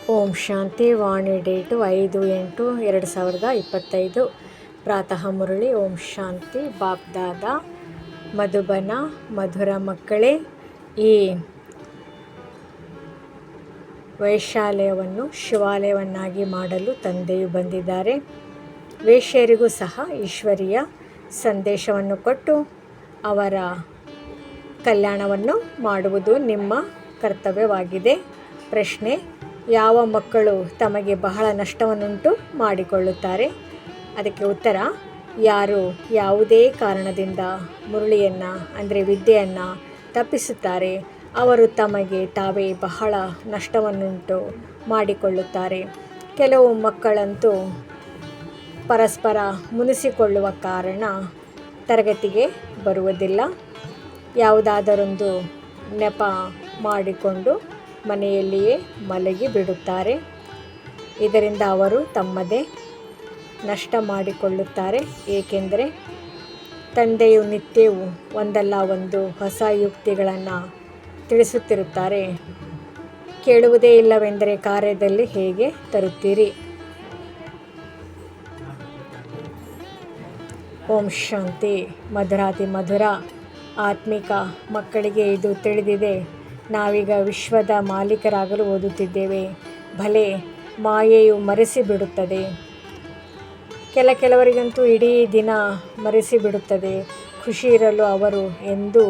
ಓಂ ಶಾಂತಿ. ವಾಣಿ date 5/8/2025. ಪ್ರಾತಃ ಮುರಳಿ. ಓಂ ಶಾಂತಿ. ಬಾಪ್ದಾದ ಮಧುಬನ. ಮಧುರ ಮಕ್ಕಳೇ, ಈ ವೈಶಾಲ್ಯವನ್ನು ಶಿವಾಲಯವನ್ನಾಗಿ ಮಾಡಲು ತಂದೆಯು ಬಂದಿದ್ದಾರೆ. ವೇಶ್ಯರಿಗೂ ಸಹ ಈಶ್ವರೀಯ ಸಂದೇಶವನ್ನು ಕೊಟ್ಟು ಅವರ ಕಲ್ಯಾಣವನ್ನು ಮಾಡುವುದು ನಿಮ್ಮ ಕರ್ತವ್ಯವಾಗಿದೆ. ಪ್ರಶ್ನೆ: ಯಾವ ಮಕ್ಕಳು ತಮಗೆ ಬಹಳ ನಷ್ಟವನ್ನುಂಟು ಮಾಡಿಕೊಳ್ಳುತ್ತಾರೆ? ಅದಕ್ಕೆ ಉತ್ತರ: ಯಾರು ಯಾವುದೇ ಕಾರಣದಿಂದ ಮುರಳಿಯನ್ನು ಅಂದರೆ ವಿದ್ಯೆಯನ್ನು ತಪ್ಪಿಸುತ್ತಾರೆ, ಅವರು ತಮಗೆ ತಾವೇ ಬಹಳ ನಷ್ಟವನ್ನುಂಟು ಮಾಡಿಕೊಳ್ಳುತ್ತಾರೆ. ಕೆಲವು ಮಕ್ಕಳಂತೂ ಪರಸ್ಪರ ಮುನಿಸಿಕೊಳ್ಳುವ ಕಾರಣ ತರಗತಿಗೆ ಬರುವುದಿಲ್ಲ. ಯಾವುದಾದರೊಂದು ನೆಪ ಮಾಡಿಕೊಂಡು ಮನೆಯಲ್ಲಿಯೇ ಮಲಗಿ ಬಿಡುತ್ತಾರೆ. ಇದರಿಂದ ಅವರು ತಮ್ಮದೇ ನಷ್ಟ ಮಾಡಿಕೊಳ್ಳುತ್ತಾರೆ. ಏಕೆಂದರೆ ತಂದೆಯು ನಿತ್ಯವೂ ಒಂದಲ್ಲ ಒಂದು ಹೊಸ ಯುಕ್ತಿಗಳನ್ನು ತಿಳಿಸುತ್ತಿರುತ್ತಾರೆ. ಕೇಳುವುದೇ ಇಲ್ಲವೆಂದರೆ ಕಾರ್ಯದಲ್ಲಿ ಹೇಗೆ ತರುತ್ತೀರಿ? ಓಂ ಶಾಂತಿ. ಮಧುರಾತಿ ಮಧುರ ಆತ್ಮಿಕ ಮಕ್ಕಳಿಗೆ ಇದು ತಿಳಿದಿದೆ. ನಾವೀಗ ವಿಶ್ವದ ಮಾಲೀಕರಾಗಲು ಓದುತ್ತಿದ್ದೇವೆ. ಭಲೆ ಮಾಯೆಯು ಮರೆಸಿಬಿಡುತ್ತದೆ. ಕೆಲವರಿಗಂತೂ ಇಡೀ ದಿನ ಮರೆಸಿಬಿಡುತ್ತದೆ. ಖುಷಿ ಇರಲು ಅವರು ಎಂದೂ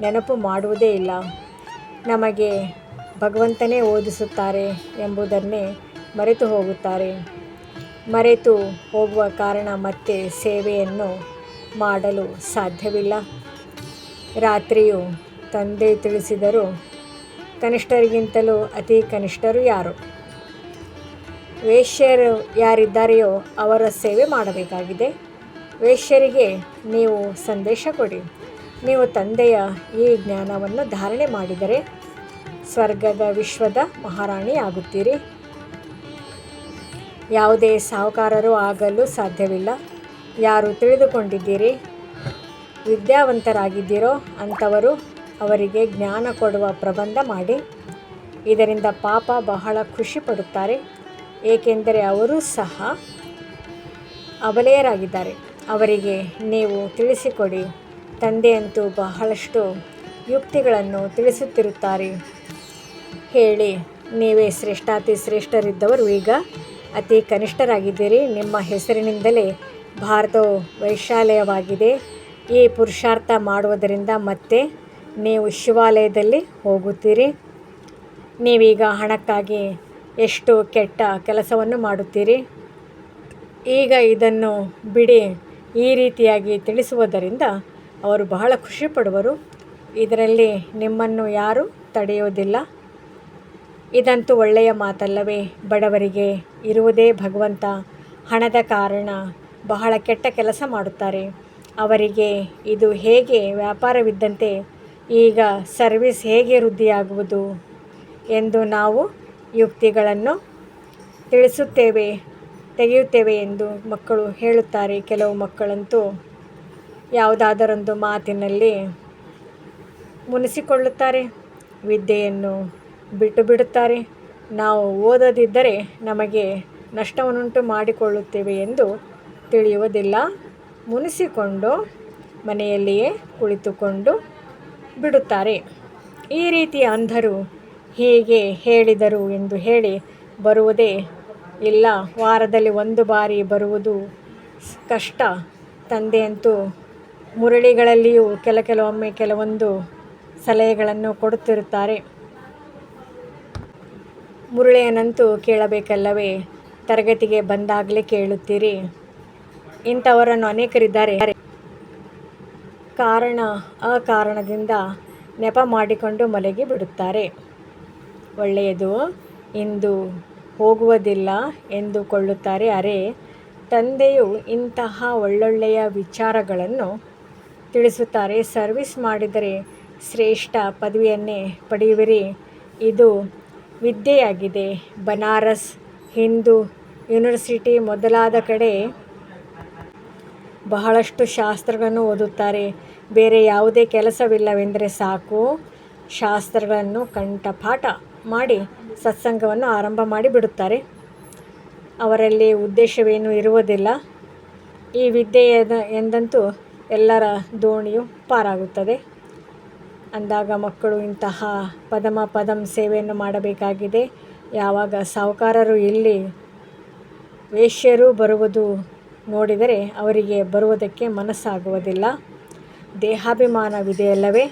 ನೆನಪು ಮಾಡುವುದೇ ಇಲ್ಲ. ನಮಗೆ ಭಗವಂತನೇ ಓದಿಸುತ್ತಾರೆ ಎಂಬುದನ್ನೇ ಮರೆತು ಹೋಗುತ್ತಾರೆ. ಮರೆತು ಹೋಗುವ ಕಾರಣ ಮತ್ತೆ ಸೇವೆಯನ್ನು ಮಾಡಲು ಸಾಧ್ಯವಿಲ್ಲ. ರಾತ್ರಿಯು ತಂದೆ ತಿಳಿಸಿದರು, ಕನಿಷ್ಠರಿಗಿಂತಲೂ ಅತಿ ಕನಿಷ್ಠರು ಯಾರು? ವೇಶ್ಯರು ಯಾರಿದ್ದಾರೆಯೋ ಅವರ ಸೇವೆ ಮಾಡಬೇಕಾಗಿದೆ. ವೇಶ್ಯರಿಗೆ ನೀವು ಸಂದೇಶ ಕೊಡಿ. ನೀವು ತಂದೆಯ ಈ ಜ್ಞಾನವನ್ನು ಧಾರಣೆ ಮಾಡಿದರೆ ಸ್ವರ್ಗದ ವಿಶ್ವದ ಮಹಾರಾಣಿಯಾಗುತ್ತೀರಿ. ಯಾವುದೇ ಸಾಹುಕಾರರು ಆಗಲು ಸಾಧ್ಯವಿಲ್ಲ. ಯಾರು ತಿಳಿದುಕೊಂಡಿದ್ದೀರಿ, ವಿದ್ಯಾವಂತರಾಗಿದ್ದೀರೋ ಅಂಥವರು ಅವರಿಗೆ ಜ್ಞಾನ ಕೊಡುವ ಪ್ರಬಂಧ ಮಾಡಿ. ಇದರಿಂದ ಪಾಪ ಬಹಳ ಖುಷಿ ಪಡುತ್ತಾರೆ. ಏಕೆಂದರೆ ಅವರೂ ಸಹ ಅಬಲೆಯರಾಗಿದ್ದಾರೆ. ಅವರಿಗೆ ನೀವು ತಿಳಿಸಿಕೊಡಿ. ತಂದೆಯಂತೂ ಬಹಳಷ್ಟು ಯುಕ್ತಿಗಳನ್ನು ತಿಳಿಸುತ್ತಿರುತ್ತಾರೆ. ಹೇಳಿ, ನೀವೇ ಶ್ರೇಷ್ಠಾತಿ ಶ್ರೇಷ್ಠರಿದ್ದವರು ಈಗ ಅತಿ ಕನಿಷ್ಠರಾಗಿದ್ದೀರಿ. ನಿಮ್ಮ ಹೆಸರಿನಿಂದಲೇ ಭಾರತವು ವೈಶಾಲ್ಯವಾಗಿದೆ. ಈ ಪುರುಷಾರ್ಥ ಮಾಡುವುದರಿಂದ ಮತ್ತೆ ನೀವು ಶಿವಾಲಯದಲ್ಲಿ ಹೋಗುತ್ತೀರಿ. ನೀವೀಗ ಹಣಕ್ಕಾಗಿ ಎಷ್ಟು ಕೆಟ್ಟ ಕೆಲಸವನ್ನು ಮಾಡುತ್ತೀರಿ. ಈಗ ಇದನ್ನು ಬಿಡಿ. ಈ ರೀತಿಯಾಗಿ ತಿಳಿಸುವುದರಿಂದ ಅವರು ಬಹಳ ಖುಷಿಪಡುವರು. ಇದರಲ್ಲಿ ನಿಮ್ಮನ್ನು ಯಾರೂ ತಡೆಯುವುದಿಲ್ಲ. ಇದಂತೂ ಒಳ್ಳೆಯ ಮಾತಲ್ಲವೇ? ಬಡವರಿಗೆ ಇರುವುದೇ ಭಗವಂತ. ಹಣದ ಕಾರಣ ಬಹಳ ಕೆಟ್ಟ ಕೆಲಸ ಮಾಡುತ್ತಾರೆ. ಅವರಿಗೆ ಇದು ಹೇಗೆ ವ್ಯಾಪಾರವಿದ್ದಂತೆ ಈಗ ಸರ್ವಿಸ್ ಹೇಗೆ ವೃದ್ಧಿಯಾಗುವುದು ಎಂದು ನಾವು ಯುಕ್ತಿಗಳನ್ನು ತೆಗೆಯುತ್ತೇವೆ ಎಂದು ಮಕ್ಕಳು ಹೇಳುತ್ತಾರೆ. ಕೆಲವು ಮಕ್ಕಳಂತೂ ಯಾವುದಾದರೊಂದು ಮಾತಿನಲ್ಲಿ ಮುನಿಸಿಕೊಳ್ಳುತ್ತಾರೆ. ವಿದ್ಯೆಯನ್ನು ಬಿಟ್ಟು ಬಿಡುತ್ತಾರೆ. ನಾವು ಓದದಿದ್ದರೆ ನಮಗೆ ನಷ್ಟವನ್ನುಂಟು ಮಾಡಿಕೊಳ್ಳುತ್ತೇವೆ ಎಂದು ತಿಳಿಯುವುದಿಲ್ಲ. ಮುನಿಸಿಕೊಂಡು ಮನೆಯಲ್ಲಿಯೇ ಕುಳಿತುಕೊಂಡು ಬಿಡುತ್ತಾರೆ. ಈ ರೀತಿಯ ಅಂಧರು ಹೀಗೆ ಹೇಳಿದರು ಎಂದು ಹೇಳಿ ಬರುವುದೇ ಇಲ್ಲ. ವಾರದಲ್ಲಿ ಒಂದು ಬಾರಿ ಬರುವುದು ಕಷ್ಟ. ತಂದೆಯಂತೂ ಮುರಳಿಗಳಲ್ಲಿಯೂ ಕೆಲವೊಮ್ಮೆ ಕೆಲವೊಂದು ಸಲಹೆಗಳನ್ನು ಕೊಡುತ್ತಿರುತ್ತಾರೆ. ಮುರಳಿಯನ್ನಂತೂ ಕೇಳಬೇಕಲ್ಲವೇ? ತರಗತಿಗೆ ಬಂದಾಗಲೇ ಕೇಳುತ್ತೀರಿ. ಇಂಥವರನ್ನು ಅನೇಕರಿದ್ದಾರೆ. ಅಕಾರಣದಿಂದ ನೆಪ ಮಾಡಿಕೊಂಡು ಮಲಗಿ ಬಿಡುತ್ತಾರೆ. ಒಳ್ಳೆಯದು ಇಂದು ಹೋಗುವುದಿಲ್ಲ ಎಂದುಕೊಳ್ಳುತ್ತಾರೆ. ಅರೆ, ತಂದೆಯು ಇಂತಹ ಒಳ್ಳೊಳ್ಳೆಯ ವಿಚಾರಗಳನ್ನು ತಿಳಿಸುತ್ತಾರೆ. ಸರ್ವಿಸ್ ಮಾಡಿದರೆ ಶ್ರೇಷ್ಠ ಪದವಿಯನ್ನೇ ಪಡೆಯುವಿರಿ. ಇದು ವಿದ್ಯೆಯಾಗಿದೆ. ಬನಾರಸ್ ಹಿಂದೂ ಯೂನಿವರ್ಸಿಟಿ ಮೊದಲಾದ ಕಡೆ ಬಹಳಷ್ಟು ಶಾಸ್ತ್ರಗಳನ್ನು ಓದುತ್ತಾರೆ. ಬೇರೆ ಯಾವುದೇ ಕೆಲಸವಿಲ್ಲವೆಂದರೆ ಸಾಕು, ಶಾಸ್ತ್ರಗಳನ್ನು ಕಂಠಪಾಠ ಮಾಡಿ ಸತ್ಸಂಗವನ್ನು ಆರಂಭ ಮಾಡಿಬಿಡುತ್ತಾರೆ. ಅವರಲ್ಲಿ ಉದ್ದೇಶವೇನೂ ಇರುವುದಿಲ್ಲ. ಈ ವಿದ್ಯೆ ಎಂದಂತೂ ಎಲ್ಲರ ದೋಣಿಯು ಪಾರಾಗುತ್ತದೆ. ಅಂದಾಗ ಮಕ್ಕಳು ಇಂತಹ ಪದಂ ಸೇವೆಯನ್ನು ಮಾಡಬೇಕಾಗಿದೆ. ಯಾವಾಗ ಸಾಹುಕಾರರು ಇಲ್ಲಿ ವೇಶ್ಯರು ಬರುವುದು ನೋಡಿದರೆ ಅವರಿಗೆ ಬರುವುದಕ್ಕೆ ಮನಸ್ಸಾಗುವುದಿಲ್ಲ. ದೇಹಾಭಿಮಾನವಿದೆಯಲ್ಲವೇ,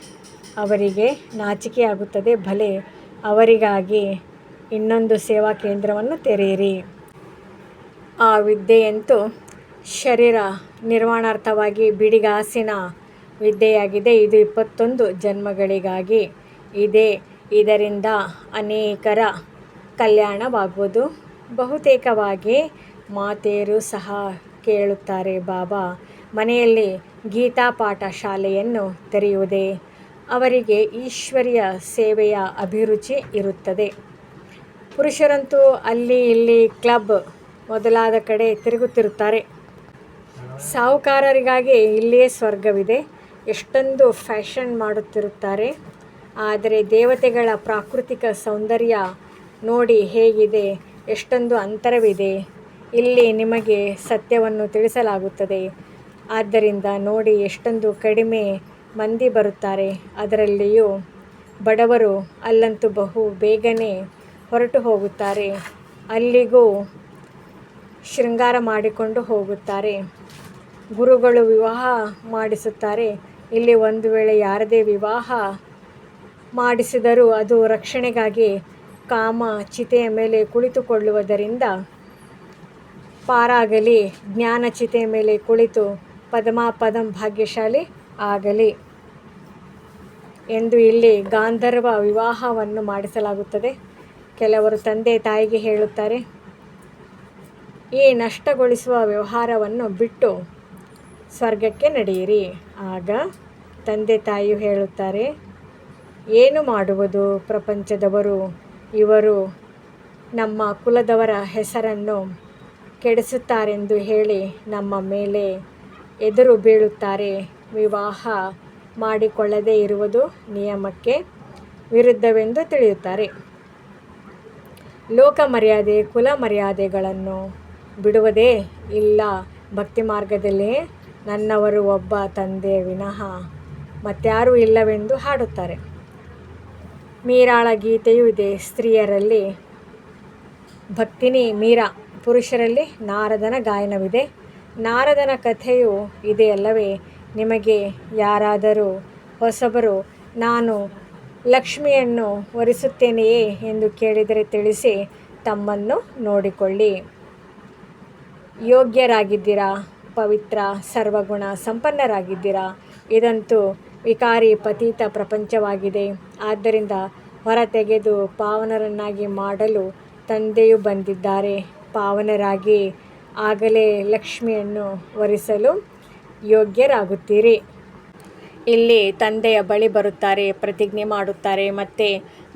ಅವರಿಗೆ ನಾಚಿಕೆಯಾಗುತ್ತದೆ. ಭಲೆ, ಅವರಿಗಾಗಿ ಇನ್ನೊಂದು ಸೇವಾ ಕೇಂದ್ರವನ್ನು ತೆರೆಯಿರಿ. ಆ ವಿದ್ಯೆಯಂತೂ ಶರೀರ ನಿರ್ವಾಣಾರ್ಥವಾಗಿ ಬಿಡಿಗಾಸಿನ ವಿದ್ಯೆಯಾಗಿದೆ. ಇದು 21 ಜನ್ಮಗಳಿಗಾಗಿ ಇದೆ. ಇದರಿಂದ ಅನೇಕರ ಕಲ್ಯಾಣವಾಗುವುದು. ಬಹುತೇಕವಾಗಿ ಮಾತೆಯರು ಸಹ ಕೇಳುತ್ತಾರೆ, ಬಾಬಾ, ಮನೆಯಲ್ಲಿ ಗೀತಾ ಪಾಠ ಶಾಲೆಯನ್ನು ತೆರೆಯುವುದೇ? ಅವರಿಗೆ ಈಶ್ವರೀಯ ಸೇವೆಯ ಅಭಿರುಚಿ ಇರುತ್ತದೆ. ಪುರುಷರಂತೂ ಅಲ್ಲಿ ಇಲ್ಲಿ ಕ್ಲಬ್ ಮೊದಲಾದ ಕಡೆ ತಿರುಗುತ್ತಿರುತ್ತಾರೆ. ಸಾಹುಕಾರರಿಗಾಗಿ ಇಲ್ಲಿಯೇ ಸ್ವರ್ಗವಿದೆ. ಎಷ್ಟೊಂದು ಫ್ಯಾಷನ್ ಮಾಡುತ್ತಿರುತ್ತಾರೆ. ಆದರೆ ದೇವತೆಗಳ ಪ್ರಾಕೃತಿಕ ಸೌಂದರ್ಯ ನೋಡಿ ಹೇಗಿದೆ, ಎಷ್ಟೊಂದು ಅಂತರವಿದೆ. ಇಲ್ಲಿ ನಿಮಗೆ ಸತ್ಯವನ್ನು ತಿಳಿಸಲಾಗುತ್ತದೆ. ಆದ್ದರಿಂದ ನೋಡಿ ಎಷ್ಟೊಂದು ಕಡಿಮೆ ಮಂದಿ ಬರುತ್ತಾರೆ. ಅದರಲ್ಲಿಯೂ ಬಡವರು ಅಲ್ಲಂತೂ ಬಹು ಬೇಗನೆ ಹೊರಟು ಹೋಗುತ್ತಾರೆ. ಅಲ್ಲಿಗೂ ಶೃಂಗಾರ ಮಾಡಿಕೊಂಡು ಹೋಗುತ್ತಾರೆ. ಗುರುಗಳು ವಿವಾಹ ಮಾಡಿಸುತ್ತಾರೆ. ಇಲ್ಲಿ ಒಂದು ವೇಳೆ ಯಾರದೇ ವಿವಾಹ ಮಾಡಿಸಿದರೂ ಅದು ರಕ್ಷಣೆಗಾಗಿ ಕಾಮ ಚಿತೆಯ ಮೇಲೆ ಕುಳಿತುಕೊಳ್ಳುವುದರಿಂದ ಪಾರಾಗಲಿ, ಜ್ಞಾನ ಚಿತೆಯ ಮೇಲೆ ಕುಳಿತು ಪದಂ ಭಾಗ್ಯಶಾಲಿ ಆಗಲಿ ಎಂದು ಇಲ್ಲಿ ಗಾಂಧರ್ವ ವಿವಾಹವನ್ನು ಮಾಡಿಸಲಾಗುತ್ತದೆ. ಕೆಲವರು ತಂದೆ ತಾಯಿಗೆ ಹೇಳುತ್ತಾರೆ, ಈ ನಷ್ಟಗೊಳಿಸುವ ವ್ಯವಹಾರವನ್ನು ಬಿಟ್ಟು ಸ್ವರ್ಗಕ್ಕೆ ನಡೆಯಿರಿ. ಆಗ ತಂದೆ ತಾಯಿಯು ಹೇಳುತ್ತಾರೆ, ಏನು ಮಾಡುವುದು ಪ್ರಪಂಚದವರು, ಇವರು ನಮ್ಮ ಕುಲದವರ ಹೆಸರನ್ನು ಕೆಡಿಸುತ್ತಾರೆಂದು ಹೇಳಿ ನಮ್ಮ ಮೇಲೆ ಎದುರು ಬೀಳುತ್ತಾರೆ. ವಿವಾಹ ಮಾಡಿಕೊಳ್ಳದೇ ಇರುವುದು ನಿಯಮಕ್ಕೆ ವಿರುದ್ಧವೆಂದು ತಿಳಿಯುತ್ತಾರೆ. ಲೋಕ ಮರ್ಯಾದೆ, ಕುಲ ಮರ್ಯಾದೆಗಳನ್ನು ಬಿಡುವುದೇ ಇಲ್ಲ. ಭಕ್ತಿ ಮಾರ್ಗದಲ್ಲಿ ನನ್ನವರು ಒಬ್ಬ ತಂದೆ ವಿನಃ ಮತ್ಯಾರೂ ಇಲ್ಲವೆಂದು ಹಾಡುತ್ತಾರೆ. ಮೀರಾಳ ಗೀತೆಯೂ ಇದೆ. ಸ್ತ್ರೀಯರಲ್ಲಿ ಭಕ್ತಿನಿ ಮೀರಾ, ಪುರುಷರಲ್ಲಿ ನಾರದನ ಗಾಯನವಿದೆ. ನಾರದನ ಕಥೆಯೂ ಇದೆಯಲ್ಲವೇ? ನಿಮಗೆ ಯಾರಾದರೂ ಹೊಸಬರು ನಾನು ಲಕ್ಷ್ಮಿಯನ್ನು ವರಿಸುತ್ತೇನೆಯೇ ಎಂದು ಕೇಳಿದರೆ ತಿಳಿಸಿ, ತಮ್ಮನ್ನು ನೋಡಿಕೊಳ್ಳಿ. ಯೋಗ್ಯರಾಗಿದ್ದೀರಾ, ಪವಿತ್ರ ಸರ್ವಗುಣ ಸಂಪನ್ನರಾಗಿದ್ದೀರಾ. ಇದಂತೂ ವಿಕಾರಿ ಪತೀತ ಪ್ರಪಂಚವಾಗಿದೆ. ಆದ್ದರಿಂದ ಹೊರತೆಗೆದು ಪಾವನರನ್ನಾಗಿ ಮಾಡಲು ತಂದೆಯು ಬಂದಿದ್ದಾರೆ. ಪಾವನರಾಗಿ ಆಗಲೇ ಲಕ್ಷ್ಮಿಯನ್ನು ವರಿಸಲು ಯೋಗ್ಯರಾಗುತ್ತೀರಿ. ಇಲ್ಲಿ ತಂದೆಯ ಬಳಿ ಬರುತ್ತಾರೆ, ಪ್ರತಿಜ್ಞೆ ಮಾಡುತ್ತಾರೆ, ಮತ್ತೆ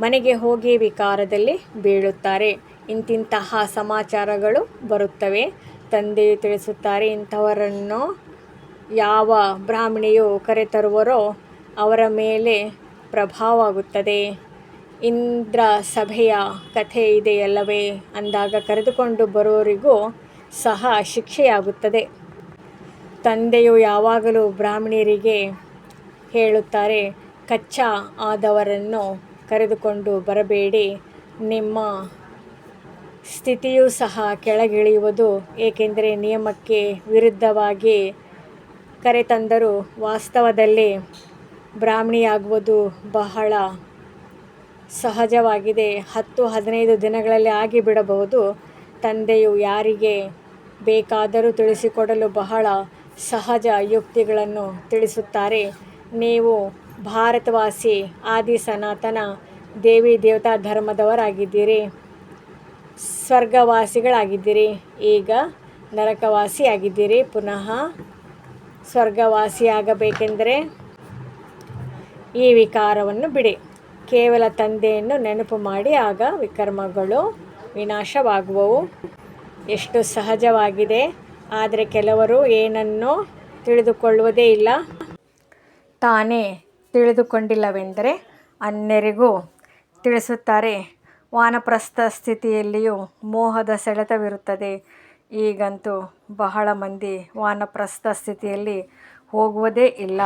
ಮನೆಗೆ ಹೋಗಿ ವಿಕಾರದಲ್ಲಿ ಬೀಳುತ್ತಾರೆ. ಇಂತಿಂತಹ ಸಮಾಚಾರಗಳು ಬರುತ್ತವೆ. ತಂದೆಯು ತಿಳಿಸುತ್ತಾರೆ, ಇಂಥವರನ್ನು ಯಾವ ಬ್ರಾಹ್ಮಣಿಯು ಕರೆತರುವರೋ ಅವರ ಮೇಲೆ ಪ್ರಭಾವವಾಗುತ್ತದೆ. ಇಂದ್ರ ಸಭೆಯ ಕಥೆ ಇದೆಯಲ್ಲವೇ? ಅಂದಾಗ ಕರೆದುಕೊಂಡು ಬರುವವರಿಗೂ ಸಹ ಶಿಕ್ಷೆಯಾಗುತ್ತದೆ. ತಂದೆಯು ಯಾವಾಗಲೂ ಬ್ರಾಹ್ಮಣಿಯರಿಗೆ ಹೇಳುತ್ತಾರೆ, ಕಚ್ಚಾ ಆದವರನ್ನು ಕರೆದುಕೊಂಡು ಬರಬೇಡಿ. ನಿಮ್ಮ ಸ್ಥಿತಿಯೂ ಸಹ ಕೆಳಗಿಳಿಯುವುದು. ಏಕೆಂದರೆ ನಿಯಮಕ್ಕೆ ವಿರುದ್ಧವಾಗಿ ಕರೆತಂದರೂ ವಾಸ್ತವದಲ್ಲಿ ಬ್ರಾಹ್ಮಣಿಯಾಗುವುದು ಬಹಳ ಸಹಜವಾಗಿದೆ. 10-15 ದಿನಗಳಲ್ಲಿ ಆಗಿಬಿಡಬಹುದು. ತಂದೆಯು ಯಾರಿಗೆ ಬೇಕಾದರೂ ತಿಳಿಸಿಕೊಡಲು ಬಹಳ ಸಹಜ ಯುಕ್ತಿಗಳನ್ನು ತಿಳಿಸುತ್ತಾರೆ. ನೀವು ಭಾರತವಾಸಿ, ಆದಿ ಸನಾತನ ದೇವಿ ದೇವತಾ ಧರ್ಮದವರಾಗಿದ್ದೀರಿ, ಸ್ವರ್ಗವಾಸಿಗಳಾಗಿದ್ದೀರಿ. ಈಗ ನರಕವಾಸಿಯಾಗಿದ್ದೀರಿ. ಪುನಃ ಸ್ವರ್ಗವಾಸಿಯಾಗಬೇಕೆಂದರೆ ಈ ವಿಕಾರವನ್ನು ಬಿಡಿ. ಕೇವಲ ತಂದೆಯನ್ನು ನೆನಪು ಮಾಡಿ, ಆಗ ವಿಕರ್ಮಗಳು ವಿನಾಶವಾಗುವವು. ಎಷ್ಟು ಸಹಜವಾಗಿದೆ. ಆದರೆ ಕೆಲವರು ಏನನ್ನೂ ತಿಳಿದುಕೊಳ್ಳುವುದೇ ಇಲ್ಲ. ತಾನೇ ತಿಳಿದುಕೊಂಡಿಲ್ಲವೆಂದರೆ ಅನ್ಯರಿಗೂ ತಿಳಿಸುತ್ತಾರೆ. ವಾನಪ್ರಸ್ಥ ಸ್ಥಿತಿಯಲ್ಲಿಯೂ ಮೋಹದ ಸೆಳೆತವಿರುತ್ತದೆ. ಈಗಂತೂ ಬಹಳ ಮಂದಿ ವಾನಪ್ರಸ್ಥ ಸ್ಥಿತಿಯಲ್ಲಿ ಹೋಗುವುದೇ ಇಲ್ಲ.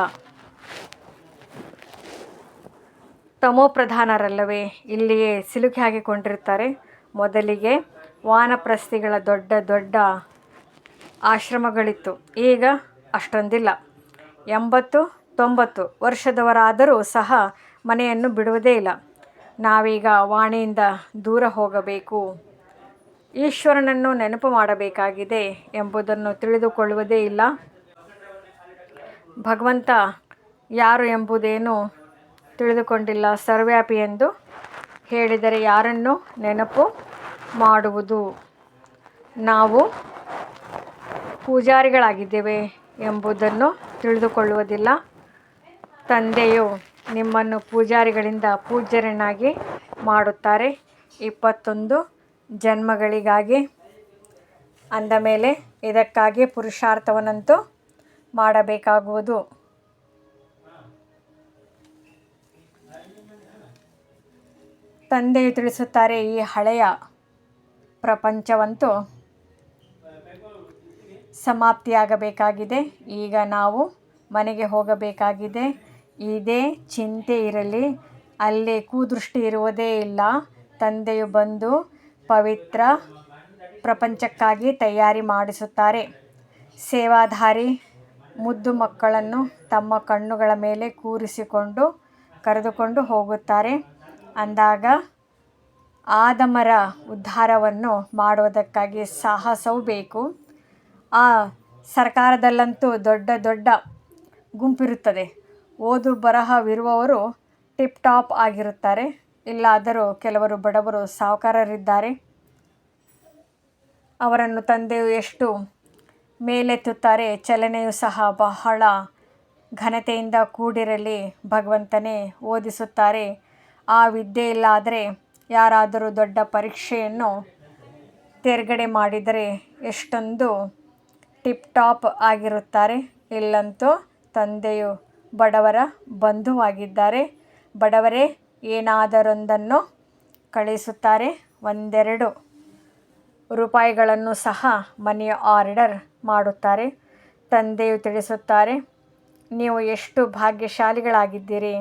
ತಮೋಪ್ರಧಾನರಲ್ಲವೇ ಇಲ್ಲಿಯೇ ಸಿಲುಕಿ ಹಾಕಿಕೊಂಡಿರುತ್ತಾರೆ. ಮೊದಲಿಗೆ ವಾನಪ್ರಸ್ಥಿಗಳ ದೊಡ್ಡ ದೊಡ್ಡ ಆಶ್ರಮಗಳಿತ್ತು. ಈಗ ಅಷ್ಟೊಂದಿಲ್ಲ. 80-90 ವರ್ಷದವರಾದರೂ ಸಹ ಮನೆಯನ್ನು ಬಿಡುವುದೇ ಇಲ್ಲ. ನಾವೀಗ ವಾಣಿಯಿಂದ ದೂರ ಹೋಗಬೇಕು, ಈಶ್ವರನನ್ನು ನೆನಪು ಮಾಡಬೇಕಾಗಿದೆ ಎಂಬುದನ್ನು ತಿಳಿದುಕೊಳ್ಳುವುದೇ ಇಲ್ಲ. ಭಗವಂತ ಯಾರು ಎಂಬುದೇನೂ ತಿಳಿದುಕೊಂಡಿಲ್ಲ. ಸರ್ವವ್ಯಾಪಿ ಎಂದು ಹೇಳಿದರೆ ಯಾರನ್ನು ನೆನಪು ಮಾಡುವುದು? ನಾವು ಪೂಜಾರಿಗಳಾಗಿದ್ದೇವೆ ಎಂಬುದನ್ನು ತಿಳಿದುಕೊಳ್ಳುವುದಿಲ್ಲ. ತಂದೆಯು ನಿಮ್ಮನ್ನು ಪೂಜಾರಿಗಳಿಂದ ಪೂಜ್ಯರನ್ನಾಗಿ ಮಾಡುತ್ತಾರೆ. 21 ಜನ್ಮಗಳಿಗಾಗಿ ಅಂದ ಮೇಲೆ ಇದಕ್ಕಾಗಿ ಪುರುಷಾರ್ಥವನ್ನಂತೂ ಮಾಡಬೇಕಾಗುವುದು. ತಂದೆಯು ತಿಳಿಸುತ್ತಾರೆ, ಈ ಹಳೆಯ ಪ್ರಪಂಚವಂತೂ ಸಮಾಪ್ತಿಯಾಗಬೇಕಾಗಿದೆ. ಈಗ ನಾವು ಮನೆಗೆ ಹೋಗಬೇಕಾಗಿದೆ. ಇದೇ ಚಿಂತೆ ಇರಲಿ. ಅಲ್ಲಿ ಕುದೃಷ್ಟಿ ಇರುವುದೇ ಇಲ್ಲ. ತಂದೆಯು ಬಂದು ಪವಿತ್ರ ಪ್ರಪಂಚಕ್ಕಾಗಿ ತಯಾರಿ ಮಾಡಿಸುತ್ತಾರೆ. ಸೇವಾಧಾರಿ ಮುದ್ದು ಮಕ್ಕಳನ್ನು ತಮ್ಮ ಕಣ್ಣುಗಳ ಮೇಲೆ ಕೂರಿಸಿಕೊಂಡು ಕರೆದುಕೊಂಡು ಹೋಗುತ್ತಾರೆ. ಅಂದಾಗ ಆದಮರ ಉದ್ಧಾರವನ್ನು ಮಾಡುವುದಕ್ಕಾಗಿ ಸಾಹಸವೂ ಬೇಕು. ಆ ಸರ್ಕಾರದಲ್ಲಂತೂ ದೊಡ್ಡ ದೊಡ್ಡ ಗುಂಪಿರುತ್ತದೆ. ಓದು ಬರಹವಿರುವವರು ಟಿಪ್ ಟಾಪ್ ಆಗಿರುತ್ತಾರೆ. ಇಲ್ಲಾದರೂ ಕೆಲವರು ಬಡವರು ಸಾಹುಕಾರರಿದ್ದಾರೆ. ಅವರನ್ನು ತಂದೆಯು ಎಷ್ಟು ಮೇಲೆತ್ತುತ್ತಾರೆ. ಚಲನೆಯೂ ಸಹ ಬಹಳ ಘನತೆಯಿಂದ ಕೂಡಿರಲಿ. ಭಗವಂತನೇ ಓದಿಸುತ್ತಾರೆ. ಆ ವಿದ್ಯೆ ಇಲ್ಲಾದರೆ ಯಾರಾದರೂ ದೊಡ್ಡ ಪರೀಕ್ಷೆಯನ್ನು ತೇರ್ಗಡೆ ಮಾಡಿದರೆ ಎಷ್ಟೊಂದು ಟಿಪ್ ಟಾಪ್ ಆಗಿರುತ್ತಾರೆ. ಇಲ್ಲಂತೂ ತಂದೆಯು ಬಡವರ ಬಂಧುವಾಗಿದ್ದಾರೆ. ಬಡವರೇ ಏನಾದರೊಂದನ್ನು ಕಳಿಸುತ್ತಾರೆ. 1-2 ರೂಪಾಯಿಗಳನ್ನು ಸಹ ಮನಿ ಆರ್ಡರ್ ಮಾಡುತ್ತಾರೆ. ತಂದೆಯು ತಿಳಿಸುತ್ತಾರೆ, ನೀವು ಎಷ್ಟು ಭಾಗ್ಯಶಾಲಿಗಳಾಗಿದ್ದೀರಿ.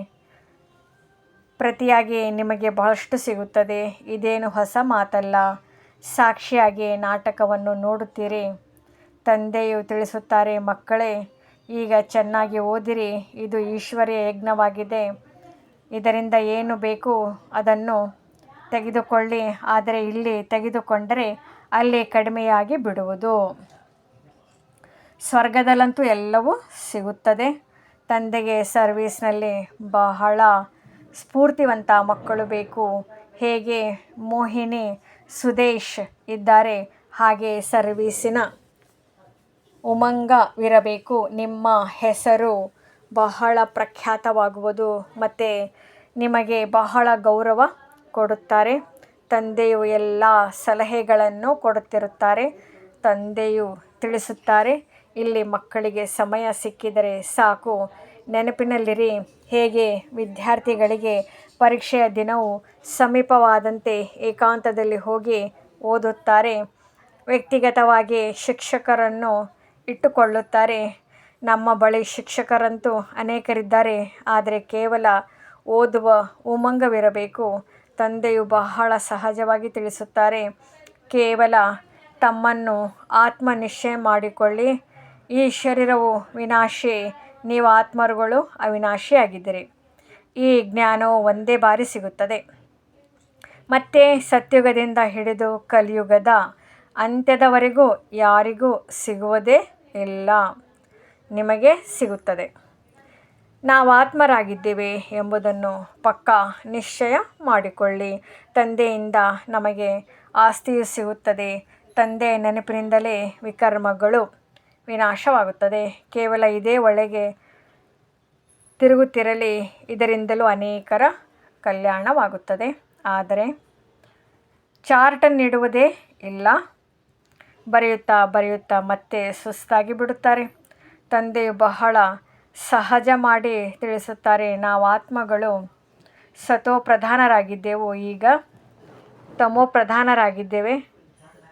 ಪ್ರತಿಯಾಗಿ ನಿಮಗೆ ಬಹಳಷ್ಟು ಸಿಗುತ್ತದೆ. ಇದೇನು ಹೊಸ ಮಾತಲ್ಲ. ಸಾಕ್ಷಿಯಾಗಿ ನಾಟಕವನ್ನು ನೋಡುತ್ತೀರಿ. ತಂದೆಯು ತಿಳಿಸುತ್ತಾರೆ, ಮಕ್ಕಳೇ, ಈಗ ಚೆನ್ನಾಗಿ ಓದಿರಿ. ಇದು ಈಶ್ವರೀಯ ಯಜ್ಞವಾಗಿದೆ. ಇದರಿಂದ ಏನು ಬೇಕು ಅದನ್ನು ತೆಗೆದುಕೊಳ್ಳಿ. ಆದರೆ ಇಲ್ಲಿ ತೆಗೆದುಕೊಂಡರೆ ಅಲ್ಲಿ ಕಡಿಮೆಯಾಗಿ ಬಿಡುವುದು. ಸ್ವರ್ಗದಲ್ಲಂತೂ ಎಲ್ಲವೂ ಸಿಗುತ್ತದೆ. ತಂದೆಗೆ ಸರ್ವೀಸ್ನಲ್ಲಿ ಬಹಳ ಸ್ಫೂರ್ತಿವಂತ ಮಕ್ಕಳು ಬೇಕು. ಹೇಗೆ ಮೋಹಿನಿ ಸುದೇಶ್ ಇದ್ದಾರೆ ಹಾಗೆ ಸರ್ವೀಸಿನ ಉಮಂಗವಿರಬೇಕು. ನಿಮ್ಮ ಹೆಸರು ಬಹಳ ಪ್ರಖ್ಯಾತವಾಗುವುದು ಮತ್ತು ನಿಮಗೆ ಬಹಳ ಗೌರವ ಕೊಡುತ್ತಾರೆ. ತಂದೆಯು ಎಲ್ಲ ಸಲಹೆಗಳನ್ನು ಕೊಡುತ್ತಿರುತ್ತಾರೆ. ತಂದೆಯು ತಿಳಿಸುತ್ತಾರೆ, ಇಲ್ಲಿ ಮಕ್ಕಳಿಗೆ ಸಮಯ ಸಿಕ್ಕಿದರೆ ಸಾಕು, ನೆನಪಿನಲ್ಲಿರಿ. ಹೇಗೆ ವಿದ್ಯಾರ್ಥಿಗಳಿಗೆ ಪರೀಕ್ಷೆಯ ದಿನವು ಸಮೀಪವಾದಂತೆ ಏಕಾಂತದಲ್ಲಿ ಹೋಗಿ ಓದುತ್ತಾರೆ, ವ್ಯಕ್ತಿಗತವಾಗಿ ಶಿಕ್ಷಕರನ್ನು ಇಟ್ಟುಕೊಳ್ಳುತ್ತಾರೆ. ನಮ್ಮ ಬಳಿ ಶಿಕ್ಷಕರಂತೂ ಅನೇಕರಿದ್ದಾರೆ. ಆದರೆ ಕೇವಲ ಓದುವ ಉಮಂಗವಿರಬೇಕು. ತಂದೆಯು ಬಹಳ ಸಹಜವಾಗಿ ತಿಳಿಸುತ್ತಾರೆ, ಕೇವಲ ತಮ್ಮನ್ನು ಆತ್ಮ ನಿಶ್ಚಯ ಮಾಡಿಕೊಳ್ಳಿ. ಈ ಶರೀರವು ವಿನಾಶಿ, ನೀವು ಆತ್ಮರುಗಳು ಅವಿನಾಶಿಯಾಗಿದ್ದೀರಿ. ಈ ಜ್ಞಾನವು ಒಂದೇ ಬಾರಿ ಸಿಗುತ್ತದೆ. ಮತ್ತೆ ಸತ್ಯುಗದಿಂದ ಹಿಡಿದು ಕಲಿಯುಗದ ಅಂತ್ಯದವರೆಗೂ ಯಾರಿಗೂ ಸಿಗುವುದೇ ಇಲ್ಲ. ನಿಮಗೆ ಸಿಗುತ್ತದೆ. ನಾವು ಆತ್ಮರಾಗಿದ್ದೇವೆ ಎಂಬುದನ್ನು ಪಕ್ಕಾ ನಿಶ್ಚಯ ಮಾಡಿಕೊಳ್ಳಿ. ತಂದೆಯಿಂದ ನಮಗೆ ಆಸ್ತಿಯು ಸಿಗುತ್ತದೆ. ತಂದೆಯ ನೆನಪಿನಿಂದಲೇ ವಿಕರ್ಮಗಳು ವಿನಾಶವಾಗುತ್ತದೆ. ಕೇವಲ ಇದೇ ಒಳಗೆ ತಿರುಗುತ್ತಿರಲಿ. ಇದರಿಂದಲೂ ಅನೇಕರ ಕಲ್ಯಾಣವಾಗುತ್ತದೆ. ಆದರೆ ಚಾರ್ಟನ್ನಿಡುವುದೇ ಇಲ್ಲ. ಬರೆಯುತ್ತಾ ಬರೆಯುತ್ತಾ ಮತ್ತೆ ಸುಸ್ತಾಗಿ ಬಿಡುತ್ತಾರೆ. ತಂದೆಯು ಬಹಳ ಸಹಜ ಮಾಡಿ ತಿಳಿಸುತ್ತಾರೆ, ನಾವು ಆತ್ಮಗಳು ಸತೋಪ್ರಧಾನರಾಗಿದ್ದೆವು. ಈಗ ತಮೋ ಪ್ರಧಾನರಾಗಿದ್ದೇವೆ.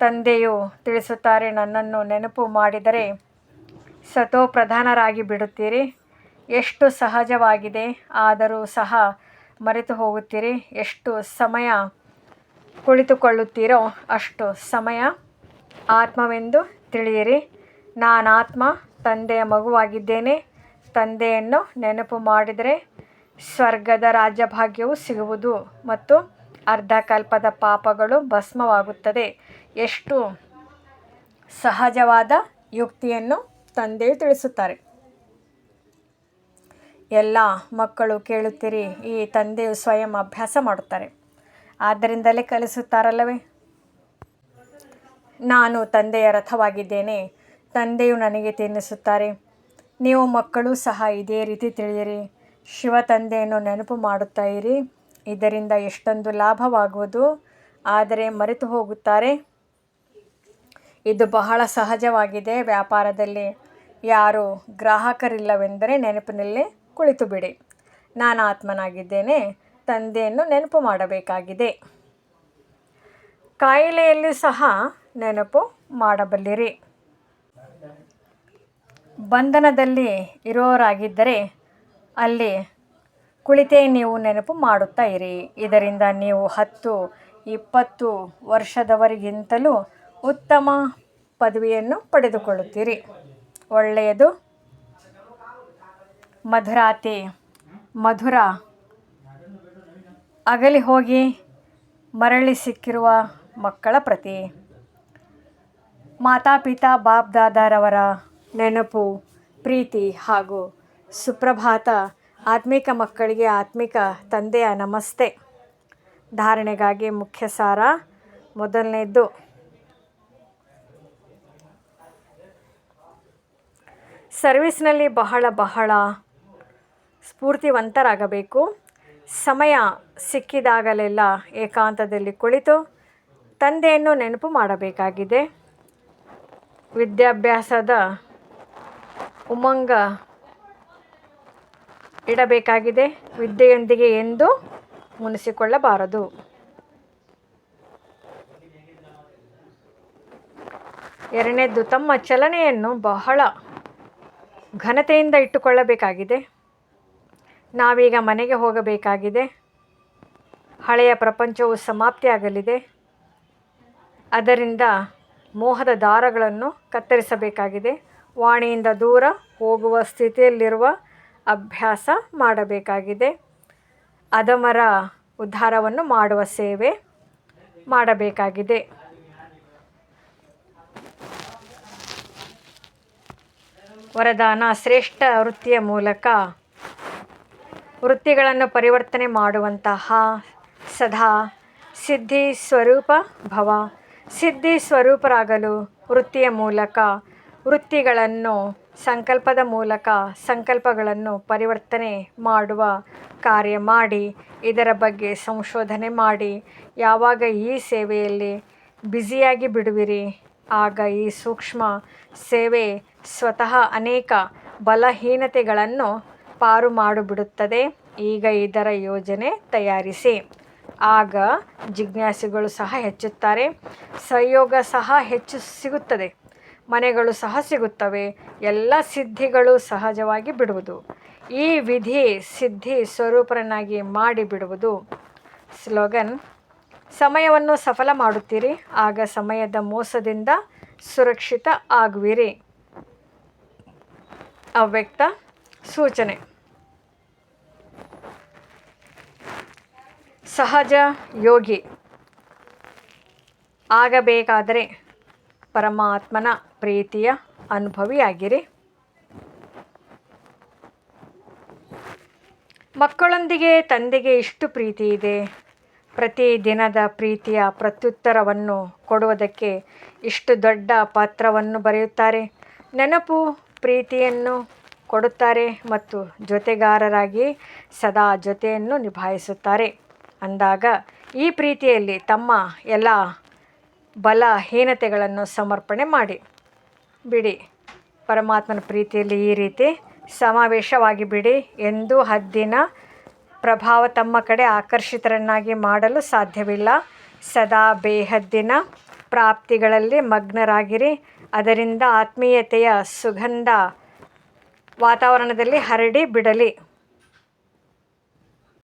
ತಂದೆಯು ತಿಳಿಸುತ್ತಾರೆ, ನನ್ನನ್ನು ನೆನಪು ಮಾಡಿದರೆ ಸತೋ ಪ್ರಧಾನರಾಗಿ ಬಿಡುತ್ತೀರಿ. ಎಷ್ಟು ಸಹಜವಾಗಿದೆ, ಆದರೂ ಸಹ ಮರೆತು ಹೋಗುತ್ತೀರಿ. ಎಷ್ಟು ಸಮಯ ಕುಳಿತುಕೊಳ್ಳುತ್ತೀರೋ ಅಷ್ಟು ಸಮಯ ಆತ್ಮವೆಂದು ತಿಳಿಯಿರಿ. ನಾನಾತ್ಮ ತಂದೆಯ ಮಗುವಾಗಿದ್ದೇನೆ. ತಂದೆಯನ್ನು ನೆನಪು ಮಾಡಿದರೆ ಸ್ವರ್ಗದ ರಾಜ್ಯಭಾಗ್ಯವು ಸಿಗುವುದು ಮತ್ತು ಅರ್ಧಕಲ್ಪದ ಪಾಪಗಳು ಭಸ್ಮವಾಗುತ್ತದೆ. ಎಷ್ಟು ಸಹಜವಾದ ಯುಕ್ತಿಯನ್ನು ತಂದೆಯು ತಿಳಿಸುತ್ತಾರೆ. ಎಲ್ಲ ಮಕ್ಕಳು ಕೇಳುತ್ತೀರಿ, ಈ ತಂದೆಯು ಸ್ವಯಂ ಅಭ್ಯಾಸ ಮಾಡುತ್ತಾರೆ, ಆದ್ದರಿಂದಲೇ ಕಲಿಸುತ್ತಾರಲ್ಲವೇ. ನಾನು ತಂದೆಯ ರಥವಾಗಿದ್ದೇನೆ, ತಂದೆಯು ನನಗೆ ತಿನ್ನಿಸುತ್ತಾರೆ. ನೀವು ಮಕ್ಕಳು ಸಹ ಇದೇ ರೀತಿ ತಿಳಿಯಿರಿ. ಶಿವ ತಂದೆಯನ್ನು ನೆನಪು ಮಾಡುತ್ತಾ ಇರಿ. ಇದರಿಂದ ಎಷ್ಟೊಂದು ಲಾಭವಾಗುವುದು, ಆದರೆ ಮರೆತು ಹೋಗುತ್ತಾರೆ. ಇದು ಬಹಳ ಸಹಜವಾಗಿದೆ. ವ್ಯಾಪಾರದಲ್ಲಿ ಯಾರು ಗ್ರಾಹಕರಿಲ್ಲವೆಂದರೆ ನೆನಪಿನಲ್ಲಿ ಕುಳಿತು ಬಿಡಿ. ನಾನು ಆತ್ಮನಾಗಿದ್ದೇನೆ, ತಂದೆಯನ್ನು ನೆನಪು ಮಾಡಬೇಕಾಗಿದೆ. ಕಾಯಿಲೆಯಲ್ಲಿ ಸಹ ನೆನಪು ಮಾಡಬಲ್ಲಿರಿ. ಬಂಧನದಲ್ಲಿ ಇರೋರಾಗಿದ್ದರೆ ಅಲ್ಲಿ ಕುಳಿತೇ ನೀವು ನೆನಪು ಮಾಡುತ್ತಾ ಇರಿ. ಇದರಿಂದ ನೀವು 10-20 ವರ್ಷದವರಿಗಿಂತಲೂ ಉತ್ತಮ ಪದವಿಯನ್ನು ಪಡೆದುಕೊಳ್ಳುತ್ತೀರಿ. ಒಳ್ಳೆಯದು. ಮಧುರಾತಿ ಮಧುರ ಅಗಲಿ ಹೋಗಿ ಮರಳಿ ಸಿಕ್ಕಿರುವ ಮಕ್ಕಳ ಪ್ರತಿ ಮಾತಾಪಿತಾ ಬಾಪ್ ದಾದಾರವರ ನೆನಪು, ಪ್ರೀತಿ ಹಾಗೂ ಸುಪ್ರಭಾತ. ಆತ್ಮಿಕ ಮಕ್ಕಳಿಗೆ ಆತ್ಮಿಕ ತಂದೆಯ ನಮಸ್ತೆ. ಧಾರಣೆಗಾಗಿ ಮುಖ್ಯ ಸಾರ. ಮೊದಲನೇದ್ದು, ಸರ್ವಿಸ್ನಲ್ಲಿ ಬಹಳ ಸ್ಫೂರ್ತಿವಂತರಾಗಬೇಕು. ಸಮಯ ಸಿಕ್ಕಿದಾಗಲೆಲ್ಲ ಏಕಾಂತದಲ್ಲಿ ಕುಳಿತು ತಂದೆಯನ್ನು ನೆನಪು ಮಾಡಬೇಕಾಗಿದೆ. ವಿದ್ಯಾಭ್ಯಾಸದ ಉಮಂಗ ಇಡಬೇಕಾಗಿದೆ. ವಿದ್ಯೆಯೊಂದಿಗೆ ಎಂದೂ ಮುನಿಸಿಕೊಳ್ಳಬಾರದು. ಎರಡನೇದ್ದು, ತಮ್ಮ ಚಲನೆಯನ್ನು ಬಹಳ ಘನತೆಯಿಂದ ಇಟ್ಟುಕೊಳ್ಳಬೇಕಾಗಿದೆ. ನಾವೀಗ ಮನೆಗೆ ಹೋಗಬೇಕಾಗಿದೆ. ಹಳೆಯ ಪ್ರಪಂಚವು ಸಮಾಪ್ತಿಯಾಗಲಿದೆ. ಅದರಿಂದ ಮೋಹದ ದಾರಗಳನ್ನು ಕತ್ತರಿಸಬೇಕಾಗಿದೆ. ವಾಣಿಯಿಂದ ದೂರ ಹೋಗುವ ಸ್ಥಿತಿಯಲ್ಲಿರುವ ಅಭ್ಯಾಸ ಮಾಡಬೇಕಾಗಿದೆ. ಅಧಮರ ಉದ್ಧಾರವನ್ನು ಮಾಡುವ ಸೇವೆ ಮಾಡಬೇಕಾಗಿದೆ. ವರದಾನ, ಶ್ರೇಷ್ಠ ವೃತ್ತಿಯ ಮೂಲಕ ವೃತ್ತಿಗಳನ್ನು ಪರಿವರ್ತನೆ ಮಾಡುವಂತಹ ಸದಾ ಸಿದ್ಧಿ ಸ್ವರೂಪ ಭವ. ಸಿದ್ಧಿ ಸ್ವರೂಪರಾಗಲು ವೃತ್ತಿಯ ಮೂಲಕ ವೃತ್ತಿಗಳನ್ನು, ಸಂಕಲ್ಪದ ಮೂಲಕ ಸಂಕಲ್ಪಗಳನ್ನು ಪರಿವರ್ತನೆ ಮಾಡುವ ಕಾರ್ಯ ಮಾಡಿ, ಇದರ ಬಗ್ಗೆ ಸಂಶೋಧನೆ ಮಾಡಿ. ಯಾವಾಗ ಈ ಸೇವೆಯಲ್ಲಿ ಬ್ಯುಸಿಯಾಗಿ ಬಿಡುವಿರಿ, ಆಗ ಈ ಸೂಕ್ಷ್ಮ ಸೇವೆ ಸ್ವತಃ ಅನೇಕ ಬಲಹೀನತೆಗಳನ್ನು ಪಾರು ಮಾಡಿಬಿಡುತ್ತದೆ. ಈಗ ಇದರ ಯೋಜನೆ ತಯಾರಿಸಿ. ಆಗ ಜಿಜ್ಞಾಸುಗಳು ಸಹ ಹೆಚ್ಚುತ್ತಾರೆ, ಸಹಯೋಗ ಸಹ ಹೆಚ್ಚು ಸಿಗುತ್ತದೆ, ಮನೆಗಳು ಸಹ ಸಿಗುತ್ತವೆ, ಎಲ್ಲ ಸಿದ್ಧಿಗಳು ಸಹಜವಾಗಿ ಬಿಡುವುದು. ಈ ವಿಧಿ ಸಿದ್ಧಿ ಸ್ವರೂಪರನ್ನಾಗಿ ಮಾಡಿಬಿಡುವುದು. ಸ್ಲೋಗನ್, ಸಮಯವನ್ನು ಸಫಲ ಮಾಡುತ್ತೀರಿ, ಆಗ ಸಮಯದ ಮೋಸದಿಂದ ಸುರಕ್ಷಿತ ಆಗುವಿರಿ. ಅವ್ಯಕ್ತ ಸೂಚನೆ. ಸಹಜ ಯೋಗಿ ಆಗಬೇಕಾದರೆ ಪರಮಾತ್ಮನ ಪ್ರೀತಿಯ ಅನುಭವಿಯಾಗಿರಿ. ಮಕ್ಕಳೊಂದಿಗೆ ತಂದೆಗೆ ಇಷ್ಟು ಪ್ರೀತಿ ಇದೆ. ಪ್ರತಿ ದಿನದ ಪ್ರೀತಿಯ ಪ್ರತ್ಯುತ್ತರವನ್ನು ಕೊಡುವುದಕ್ಕೆ ಇಷ್ಟು ದೊಡ್ಡ ಪತ್ರವನ್ನು ಬರೆಯುತ್ತಾರೆ. ನೆನಪು ಪ್ರೀತಿಯನ್ನು ಕೊಡುತ್ತಾರೆ ಮತ್ತು ಜೊತೆಗಾರರಾಗಿ ಸದಾ ಜೊತೆಯನ್ನು ನಿಭಾಯಿಸುತ್ತಾರೆ. ಅಂದಾಗ ಈ ಪ್ರೀತಿಯಲ್ಲಿ ತಮ್ಮ ಎಲ್ಲ ಬಲಹೀನತೆಗಳನ್ನು ಸಮರ್ಪಣೆ ಮಾಡಿ ಬಿಡಿ. ಪರಮಾತ್ಮನ ಪ್ರೀತಿಯಲ್ಲಿ ಈ ರೀತಿ ಸಮಾವೇಶವಾಗಿ ಬಿಡಿ. ಎಂದೂ ಹದ್ದಿನ ಪ್ರಭಾವ ತಮ್ಮ ಕಡೆ ಆಕರ್ಷಿತರನ್ನಾಗಿ ಮಾಡಲು ಸಾಧ್ಯವಿಲ್ಲ. ಸದಾ ಬೇಹದ್ದಿನ ಪ್ರಾಪ್ತಿಗಳಲ್ಲಿ ಮಗ್ನರಾಗಿರಿ. ಅದರಿಂದ ಆತ್ಮೀಯತೆಯ ಸುಗಂಧ ವಾತಾವರಣದಲ್ಲಿ ಹರಡಿ ಬಿಡಲಿ.